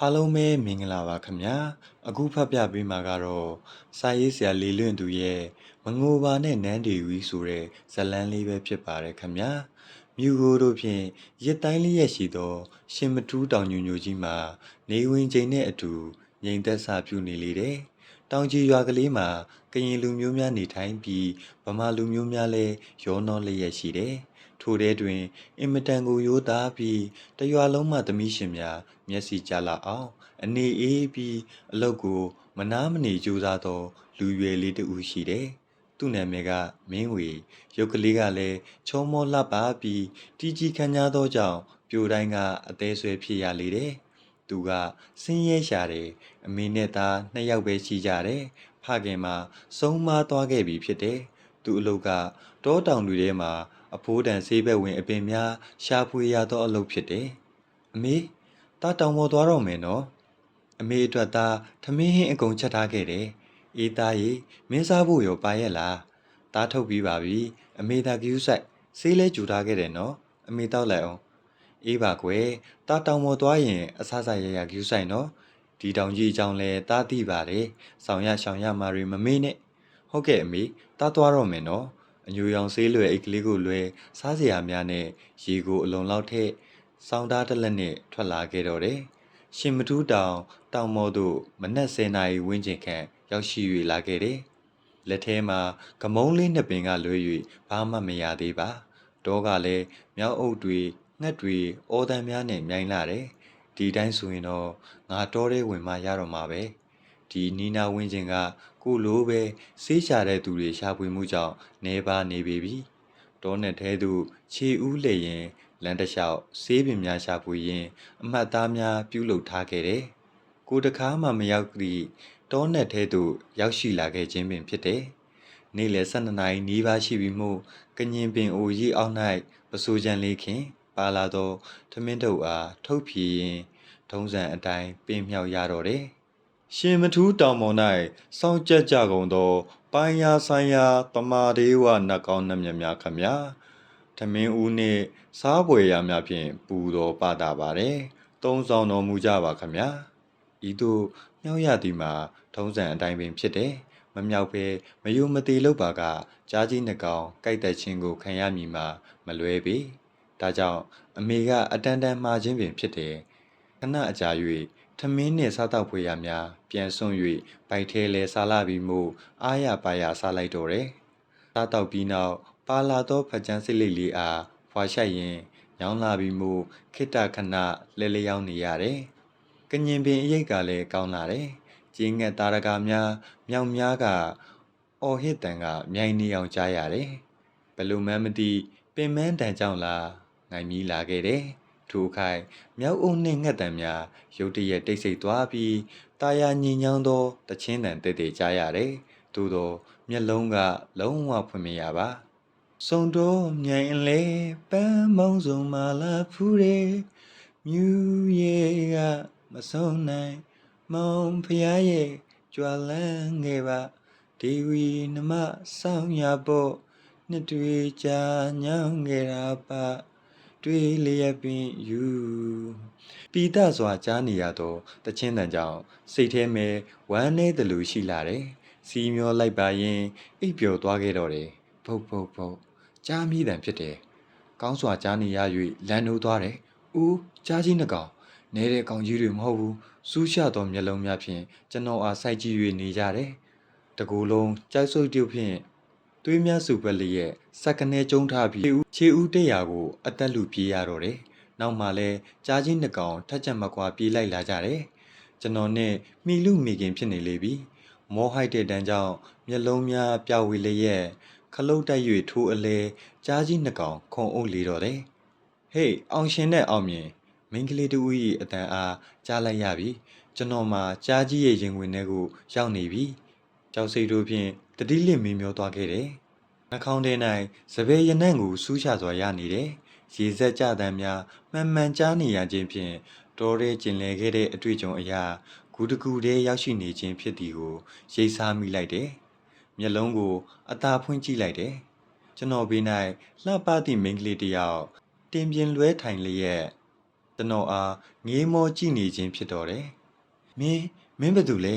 အားလုံးပဲမင်္ဂလာပါခင်ဗျာအခုဖတ်ပြပေးမှာကတော့စာရေးဆရာလေလွင့်သူရဲ့မငိုပါနဲ့နန်းဒေဝီဆိုတဲ့ဇာတ်လမ်းလေးပဲဖြစ်ပါတယ်ခင်ဗျာမြူကိုတို့ဖြင့်ရစ်တိုင်းလေးရရှိသောရှင်မထူးတောင်ညိုညိုကြီးမှာနေဝင်ချိန်နဲ့အတူငြိမ်သက်စာပြုနေလေတယ်တောင်ကြီးရွာကလေးမှာကရင်လူမျိုးများနေထိုင်ပြီးဗမာလူမျိုးများလည်းရောနှောလျက်ရှိတယ်ထိုထဲတွင်အင်မတန်ကိုရိုးသားပြီးတရွာလုံးမှသမီးရှင်များမျက်စိကျလာအောင်အနေအေးပြီးအလုတ်ကိုမနားမနေကြိုးစားသောလူရွယ်လေးတစ်ဦးရှိတယ်။သူ့နာမည်ကမင်းဝေရုပ်ကလေးကလည်းချောမောလှပပြီးတီကြီးခမ်းညားသောကြောင့်ပြိုတိုင်းကအသေးဆွဲဖြစ်ရလေတယ်။သူကဆင်းရဲရှာတယ်အမေနဲ့သားနှစ်ယောက်ပဲရှိကြတယ်။ဖခင်မှာဆုံးမသွားခဲ့ပြီဖြစ်တယ်။သူ့အလုပ်ကတောတောင်တွေထဲမှာအဖိုးတန်ဆေးဘက်ဝင်အပင်များရှာဖွေရသောအလုပ်ဖြစ်တယ်။အမေတားတောင်ပေါ်သွားတော့မယ်နော်။အမေအတွက်သားထမင်းဟင်းအကုန်ချက်ထားခဲ့တယ်။အေးသားရေမင်းစားဖို့ရောပါရဲ့လား။သားထုတ်ပြီးပါပြီ။အမေသာကယူးဆိုင်ဆေးလဲကြူထားခဲ့တယ်နော်။အမေတောက်လိုက်အောင်။အေးပါကွယ်။တားတောင်ပေါ်သွားရင်အဆဆရရကယူးဆိုင်နော်။ဒီတောင်ကြီးအကြောင်းလဲသားသိပါတယ်။ဆောင်ရရှောင်ရမာတွေမမေ့နဲ့။ဟုတ်ကဲ့အမေတားသွားတော့မယ်နော်။အညူရောင်ဆေးလွယ်အိတ်ကလေးကိုလွယ်စားစရာများနဲ့ရေကိုအလုံးလောက်ထည့်စောင်းသားတစ်လက်နဲ့ထွက်လာခဲ့တော့တယ်။ရှင်မထူးတောင်မော်သို့မနက်10 နာရီဝန်းကျင်ခန့်ရောက်ရှိ၍လာခဲ့တယ်။လက်ထဲမှာကမုံလေးနှစ်ပင်ကလွဲ၍ဘာမှမရသေးပါ။တောကလည်းမြောက်အုပ်တွေငှက်တွေအော်တန်များနဲ့မြိုင်လာတယ်။ဒီတိုင်းဆိုရင်တော့ငါတောထဲဝင်မှရတော့မှာပဲ။ဒီနီနာဝင်းကျင်ကကိုလိုပဲဆေးရှာတဲ့သူတွေရှာဖွေမှုကြောင့်နေပါနေပြီ။တောနဲ့ထဲသို့ခြေဦးလေရင်လမ်းတစ်လျှောက်ဆေးပင်များရှာဖွေရင်းအမှတ်သားများပြုလုပ်ထားခဲ့တယ်။ကိုတကားမှမရောက်သည့်တောနက်ထဲသို့ရောက်ရှိလာခဲ့ခြင်းပင်ဖြစ်တယ်။နေ့လယ်12 နာရီနီးပါးရှိပြီမို့ကညင်ပင်အိုရီအောက်၌ပစိုးချမ်းလေးခင်ပါလာသောထမင်းတုပ်အားထုတ်ဖြည်ရင်ထုံးစံအတိုင်းပင်မြောက်ရတော့တယ်။ရှင်မထူးတောင်ပေါ်၌စောင့်ကြက်ကြကုန်သောပိုင်းရာဆိုင်ရာတမာဒေဝနတ်ကောင်းနှမျက်များခမညာထမင်းဦးနှင့်စားပွဲရာများဖြင့်ပူတော်ပတာပါတယ်။သုံးဆောင်တော်မူကြပါခမညာ။ဤသို့မြောက်ရသည်မှာထုံးစံအတိုင်းပင်ဖြစ်တယ်။မမြောက်ဘဲမယုံမသေးလို့ပါကကြားကြီးနှကောင်ကြိုက်တဲ့ချင်းကိုခံရမည်မှာမလွဲပေ။ဒါကြောင့်အမေကအတန်တန်မှားခြင်းပင်ဖြစ်တယ်။ခဏအကြာ၍ထမင်းနှင့်စားတော့ဖွေရများပြန်ဆွန့်၍ဗိုက်ထဲလဲစားလာပြီးမို့အားရပါရစားလိုက်တော့တယ်။စားတော့ပြီးနောက်ပါလာသောဖကြမ်းစစ်လိတ်လေးအားဖွာရှိုက်ရင်ညောင်းလာပြီးမို့ခိတခဏလဲလျောင်းနေရတယ်။ကညင်ပင်အရိတ်ကလည်းကောင်းလာတယ်။ကျင်းငှက်သားရကားများမြောင်များကအော်ဟစ်တန်ကမြိုင်နေအောင်ကြားရတယ်။ဘယ်လိုမှမသိပင်မန်းတန်ကြောင့်လားငိုင်မီးလာခဲ့တယ်။ထိုခိုင်မြောက်အုပ်နှင့်ငှက်တံများရုတ်တရက်တိတ်ဆိတ်သွားပြီးတာယာညင်ညောင်းသောတချင်းတန်တဲတဲကြားရတယ်။သို့သောမျက်လုံးကလုံးဝဖွင့်မရပါ။စုံတော့မြိုင်လေပန်းမုံစုံမာလာဖူးတယ်မြူရဲ့ကမဆုံးနိုင်မောင်ဖျားရဲ့ကြွာလန်းခဲ့ပါဒေဝီနမဆောင်ရဖို့နှစ်တွေကြာညောင်းခဲ့တာပါတွေးလျက်ပင်ယူပိတစွာကြားနေရသောတချင်းတန်ကြောင့်စိတ်ထဲမှာဝမ်းနည်းသလိုရှိလာတယ်စီမျောလိုက်ပါရင်အိပ်ပျော်သွားခဲ့တော့တယ်ဖုတ်ဖုတ်ဖုတ်ကြားမိတန်ဖြစ်တယ်ကောင်းစွာကြားနေရ၍လမ်းနိုးသွားတယ်ဦးကြားကြီးနှကောင်နဲတဲ့ကောင်ကြီးတွေမဟုတ်ဘူးစူးရှသောမျက်လုံးများဖြင့်ကျွန်တော်အားစိုက်ကြည့်၍နေကြတယ်တကူလုံးကြိုက်ဆုပ်ပြုတ်ဖြင့်သွေးများစုပက်လျက်စက်ကနေကျုံထားပြီးခြေဦးတက်ရာကိုအသက်လူပြေးရတော့တယ်နောက်မှလဲကြားကြီးနှကောင်ထက်ချက်မကွာပြေးလိုက်လာကြတယ်ကျွန်တော်နဲ့မိလူမိခင်ဖြစ်နေလေပြီမောဟိုက်တဲ့တန်းကြောင့်မျက်လုံးများပြဝေလျက်ခလုတ်တိုက်၍ထိုးအလဲကြားကြီးနှကောင်ခုံအုပ်လေတော့တယ်ဟေးအောင်ရှင်နဲ့အောင်မြင်မိန်းကလေးတူ၏အတန်အားကြားလိုက်ရပြီကျွန်တော်မှာကြားကြီးရဲ့ရင်ဝင်ထဲကိုရောက်နေပြီကြောက်စိတ်တို့ဖြင့်တတိလင့်မင်းမျောသွားခဲ့တယ်နှာခေါင်းထဲ၌စပယ်ရနံ့ကိုစူးချစွာရနေတယ်ရေစက်ကြတမ်းများမှန်မှန်ကြားနေရခြင်းဖြင့်တော်ရဲကျင်လည်ခဲ့တဲ့အတွေ့အကြုံအရာဂူတကူတည်းရောက်ရှိနေခြင်းဖြစ်သည်ကိုရိပ်စားမိလိုက်တယ်မျက်လုံးကိုအသာဖွင့်ကြည့်လိုက်တယ်ကျွန်တော်ဘေး၌လှပသည့်မိန်းကလေးတစ်ယောက်တင်ပြင်းလွဲထိုင်လျက် ကျွန်တော်အားငေးမောကြည့်နေခြင်းဖြစ်တော်တယ်မင်းဘာတူလဲ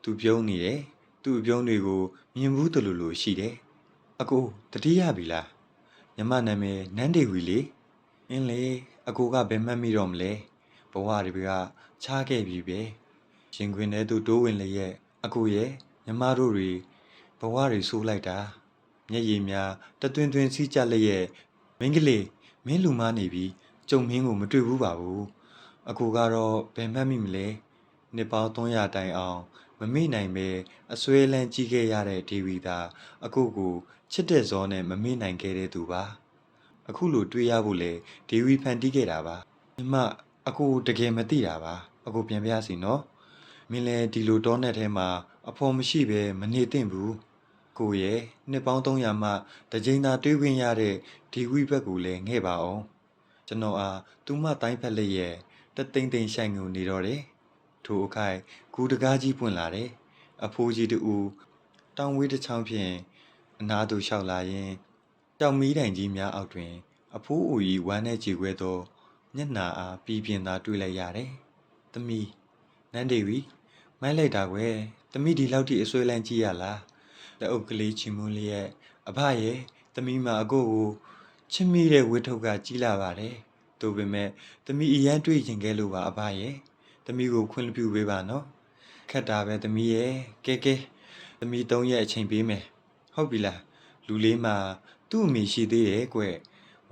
သူပြုံးနေတယ်သူ့အပြုံးတွေကိုမြင်ဘူးတလူလိုရှိတယ်အကိုတတိယပြီလားညီမနာမည်နန်းဒေဝီလေအင်းလေအကိုကဘယ်မှတ်မိတော့မလဲဘဝတွေကချားခဲ့ပြီပဲရင်ခွင်ထဲသူတိုးဝင်လျက်အကိုရဲ့ညီမတို့တွေဘဝတွေဆိုးလိုက်တာမျက်ရည်များတသွင်းသွင်းစီးကြလျက်မင်းကလေးမင်းလူမားနေပြီကျုံမင်းကိုမတွေ့ဘူးပါဘူးအကိုကတော့ဘယ်မှတ်မိမလဲနှစ်ပေါင်း300တိုင်အောင်မမေ့နိုင်ပဲအစွဲလန်းကြီးခဲ့ရတဲ့ဒေဝီသာအကိုကိုချစ်တဲ့ဇောနဲ့မမေ့နိုင်ခဲ့တဲ့သူပါအခုလိုတွေ့ရဖို့လေဒေဝီဖန်တီးခဲ့တာပါညီမအကိုတကယ်မသိတာပါအကိုပြန်ပြစီနော်မင်းလည်းဒီလိုတောနဲ့ထဲမှာအဖော်မရှိပဲမနေသင့်ဘူးကိုရဲ့နှစ်ပေါင်း300မှတစ်ကြိမ်သာတွေးခွင့်ရတဲ့ဒီဝိဘက်ကိုလည်းငဲ့ပါအောင်ကျွန်တော်အားသူမတိုင်းဖက်လက်ရဲ့တသိမ့်သိမ့်ဆိုင်ငုံနေတော့တယ်ထိုအခိုက်ဂူတကားကြီးပွင့်လာတယ်အဖိုးကြီးတူတောင်ဝေးတစ်ချောင်းဖြင့်အနားသို့လျှောက်လာရင်တောင်မီးတိုင်ကြီးများအောက်တွင်အဖိုးအိုကြီးဝမ်းနဲ့ကြေခွဲသောမျက်နှာအားပြီးပြင်းသာတွေ့လိုက်ရတယ်။သမီးနန်းဒေဝီမိုက်လိုက်တာကွယ်သမီးဒီလောက်ထိအဆွဲလန်းကြည့်ရလားလက်အုပ်ကလေးချီမွန်းလျက်အဖရဲ့သမီးမအကိုကိုချစ်မိတဲ့ဝတ်ထုတ်ကကြီးလာပါတယ်။ဒါပေမဲ့သမီးအရန်တွေ့ရင်ခဲ့လို့ပါအဖရဲ့သမီးကိုခွင့်ပြုပေးပါနော်။ခက်တာပဲသမီးရဲ့ကဲသမီး3ရက်အချိန်ပေးမယ်။ဟုတ်ပြီလားလူလေးမှာသူ့အမိရှိသေးတယ်ကွ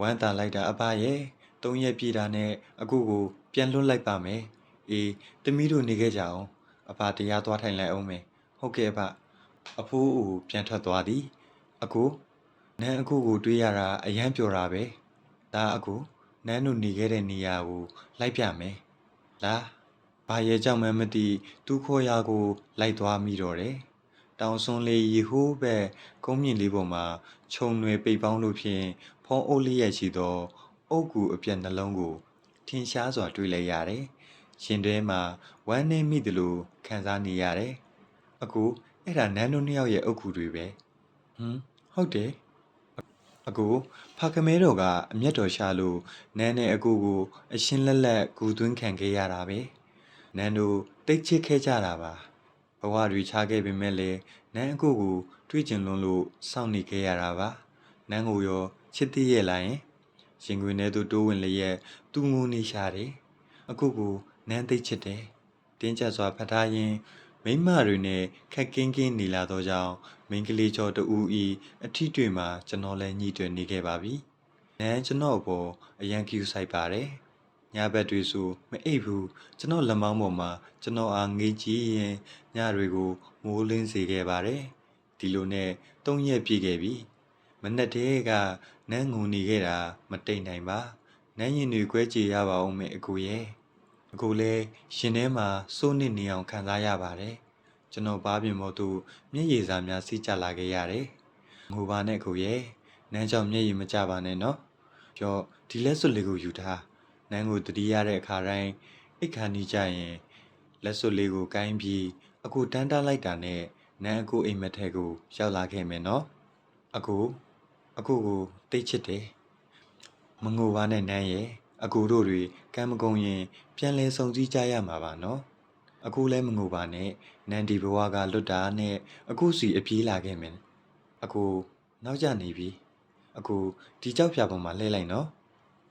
ဝမ်းသာလိုက်တာအဖရဲ့3ရက်ပြည့်တာနဲ့အကိုကိုပြန်လွတ်လိုက်ပါမယ်အေးသမီးတို့နေခဲ့ကြအောင်အဖတရားသွားထိုင်လိုက်အောင်မယ်ဟုတ်ကဲ့အဖိုးအိုပြန်ထွက်သွားသည်အကိုနန်းအကိုကိုတွေးရတာအယမ်းပျော်တာပဲဒါအကိုနန်းတို့နေခဲ့တဲ့နေရာကိုလိုက်ပြမယ်လားဘာရဲ့ကြောင့်မှမသိသူခေါ်ရာကိုလိုက်သွားမိတော့တယ်တောင်စွန်းလေးရေဟိုးဘက်ကုန်းမြင့်လေးပေါ်မှာခြုံရွယ်ပိတ်ပေါင်းလို့ဖြင့်ဖုံးအုပ်လျက်ရှိသောအုတ်ကူအပြက်နှလုံးကိုထင်ရှားစွာတွေ့လိုက်ရတယ်။ရှင်တွဲမှာဝမ်းနေမိသလိုခံစားနေရတယ်။အကူအဲ့ဒါနန်းတို့နှစ်ယောက်ရဲ့အုတ်ကူတွေပဲ။ဟုတ်တယ်။အကူဖာကမဲတော်ကအမျက်တော်ရှာလို့နန်းနဲ့အကူကိုအရှင်းလက်လက်ဂူသွင်းခံခဲ့ရတာပဲ။နန်းတို့တိတ်ချစ်ခဲ့ကြတာပါ။ဘဝတွေခြားခဲ့ပေမဲ့လည်းနန်းအကူကိုတွေ့ကျင်လွန်းလို့စောင့်နေခဲ့ရတာပါ။နန်းကိုရောချစ်သေးရဲ့လားယင်ရင်ခွင်ထဲသို့တိုးဝင်လျက်သူငိုနေရှာတယ်အခုကိုနန်းသိချစ်တယ်တင်းကျပ်စွာဖတ်ထားရင်မိမတွေနဲ့ခက်ကင်းကင်းနေလာသောကြောင့်မိန်းကလေးချောတူဦးဤအထီးတွေမှာကျွန်တော်လည်းညှိတွယ်နေခဲ့ပါပြီနန်းကျွန်တော်ပေါ်အရန်ကျူဆိုင်ပါတယ်ညဘက်တွေဆိုမအိပ်ဘူးကျွန်တော်လက်မောင်းပေါ်မှာကျွန်တော်အားငေးကြည့်ရင်ညတွေကိုမိုးလင်းစေခဲ့ပါတယ်ဒီလိုနဲ့3ရက်ပြည့်ခဲ့ပြီမနဲ့တည်းကနန်းငုံနေခဲ့တာမတိတ်နိုင်ပါနန်းရင်တွေကွဲကြေရပါအောင်မယ်အကိုရဲ့အကိုလည်းရှင်ထဲမှာစိုးနစ်နေအောင်ခံစားရပါတယ်ကျွန်တော်ဘားပြင်မို့သူမျက်ရည်စာများစီးကျလာခဲ့ရတယ်ငိုပါနဲ့အကိုရဲ့နန်းကြောင့်မျက်ရည်မကျပါနဲ့နော်ကြော့ဒီလက်စွပ်လေးကိုယူထားနန်းကိုတတိရတဲ့အခါတိုင်းအိတ်ခါနီးကြရင်လက်စွပ်လေးကိုကိုင်းပြီးအကိုတန်းတားလိုက်တာနဲ့နန်းအကိုအိမ်မက်ထဲကိုရောက်လာခဲ့မယ်နော်အကိုကိုတိတ်ချစ်တယ်မငိုပါနဲ့နန်းရဲ့အကိုတို့တွေကံမကုန်ရင်ပြန်လဲဆုံစည်းကြရမှာပါနော်အကိုလည်းမငိုပါနဲ့နန်းဒီဘဝကလွတ်တာနဲ့အကိုစီအပြေးလာခဲ့မယ်အကိုနောက်ကျနေပြီအကိုဒီကြောက်ဖြာပေါ်မှာလှဲလိုက်နော်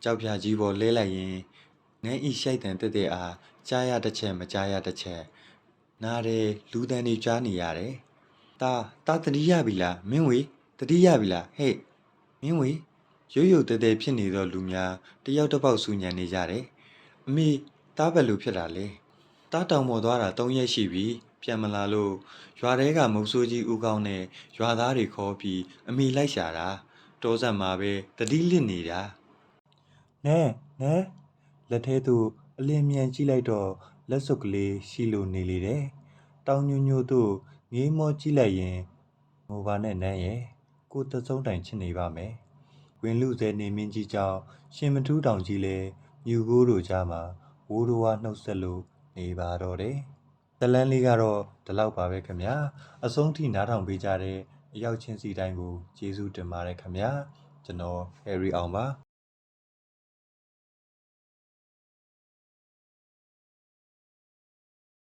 ကြောက်ဖြာကြီးပေါ်လဲလိုက်ရင်နန်းဤရှိုက်တန်တက်အားကြားရတစ်ချက်မကြားရတစ်ချက်နားတယ်လူတန်းတွေကြားနေရတယ်တာတတိယပြီလားမင်းဝေတတိယပြီလားဟဲ့မင်းဝေရုပ်တဲဖြစ်နေသောလူများတယောက်တစ်ပေါက်ဆူညံနေကြတယ်အမေတားဘယ်လိုဖြစ်တာလဲတားတောင်ပေါ်သွားတာ3ရက်ရှိပြီပြန်မလာလို့ရွာထဲကမုတ်ဆိုးကြီးဦးကောင်းနဲ့ရွာသားတွေခေါ်ပြီးအမေလိုက်ရှာတာတောဆက်မှာပဲတတိလစ်နေတာနဲလက်ထဲသို့အလင်းမြန်ကြည့်လိုက်တော့လက်စွပ်ကလေးရှိလို့နေလေတယ်တောင်ညိုသို့ငေးမောကြည့်လိုက်ရင်ငိုပါနဲ့နန်းရဲ့ကိုတစုံတိုင်ချစ်နေပါမယ်ဝင်လူစဲနေမင်းကြီးကြောင့်ရှင်မထူးတောင်ကြီးလဲမြူကိုးတို့ကြားမှာဝိုးတော်ဝါနှုတ်ဆက်လို့နေပါတော့တယ်ဇလန်းလေးကတော့ဒီလောက်ပါပဲခင်ဗျာအဆုံးထိနားထောင်ပေးကြတဲ့အရောက်ချင်းစီတိုင်းကိုကျေးဇူးတင်ပါတယ်ခင်ဗျာကျွန်တော်ဟယ်ရီအောင်ပါ